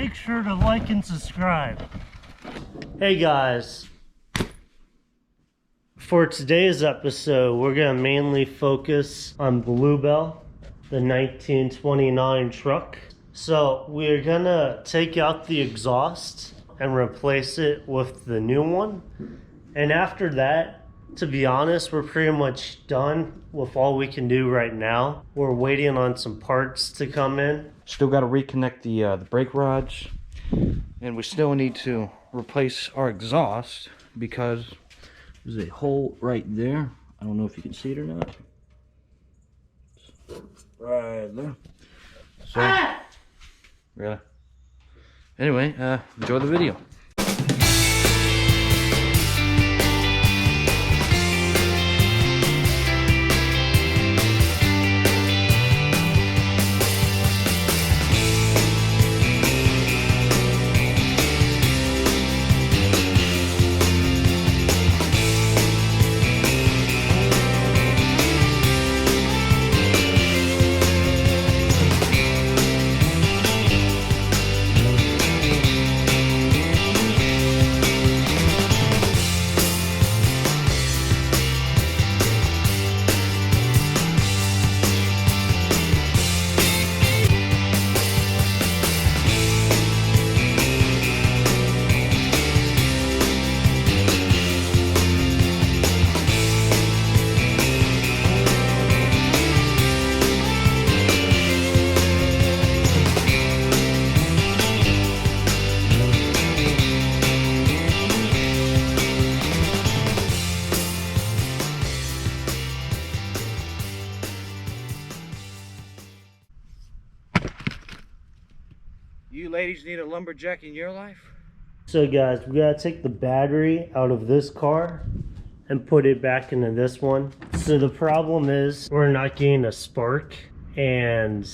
make sure to like and subscribe. Hey guys, for today's episode, we're going to mainly focus on Bluebell, the 1929 truck. So we're going to take out the exhaust and replace it with the new one. And after that, to be honest, we're pretty much done with all we can do right now. We're waiting on some parts to come in. Still got to reconnect the brake rods, and we still need to replace our exhaust because there's a hole right there. I don't know if you can see it or not. Right there. So, really. Anyway, enjoy the video. You ladies need a lumberjack in your life? So guys, we gotta take the battery out of this car and put it back into this one. So the problem is we're not getting a spark, and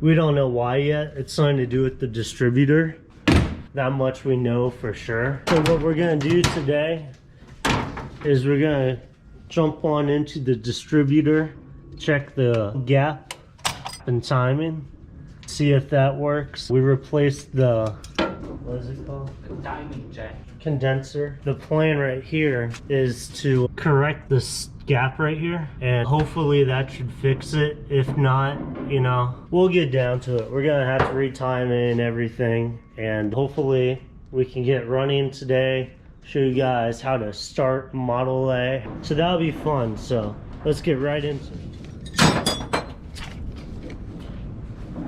we don't know why yet. It's something to do with the distributor. That much we know for sure. So what we're gonna do today is we're gonna jump on into the distributor, check the gap and timing, see if that works. We replaced the, what is it called? Timing jack. Condenser. The plan right here is to correct this gap right here, and hopefully that should fix it. If not, you know, we'll get down to it. We're gonna have to retime it and everything, and hopefully we can get running today, show you guys how to start Model A. So that'll be fun. So let's get right into it.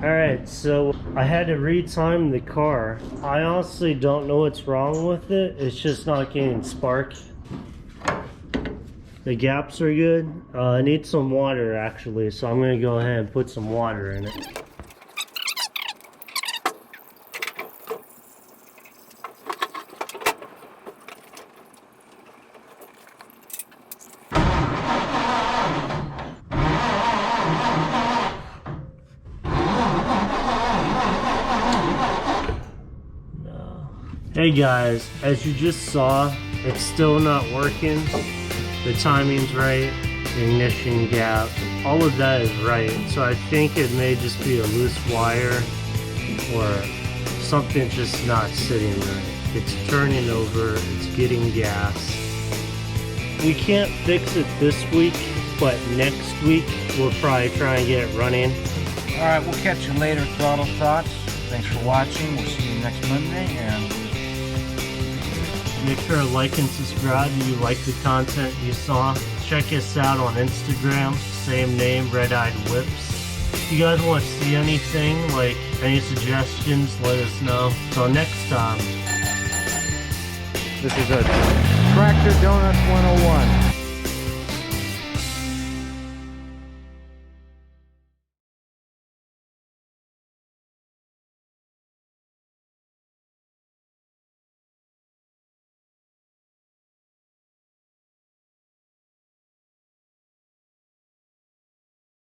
Alright, so I had to retime the car. I honestly don't know what's wrong with it. It's just not getting spark. The gaps are good. I need some water actually, so I'm gonna go ahead and put some water in it. Hey guys, as you just saw, it's still not working. The timing's right, the ignition gap, all of that is right. So I think it may just be a loose wire or something just not sitting right. It's turning over, it's getting gas. We can't fix it this week, but next week we'll probably try and get it running. Alright, we'll catch you later, Throttle Thoughts. Thanks for watching. We'll see you next Monday, and make sure to like and subscribe if you like the content you saw. Check us out on Instagram, same name, Red Eyed Whips. If you guys want to see anything, like any suggestions, let us know. Until next time. this is a Tractor Donuts 101.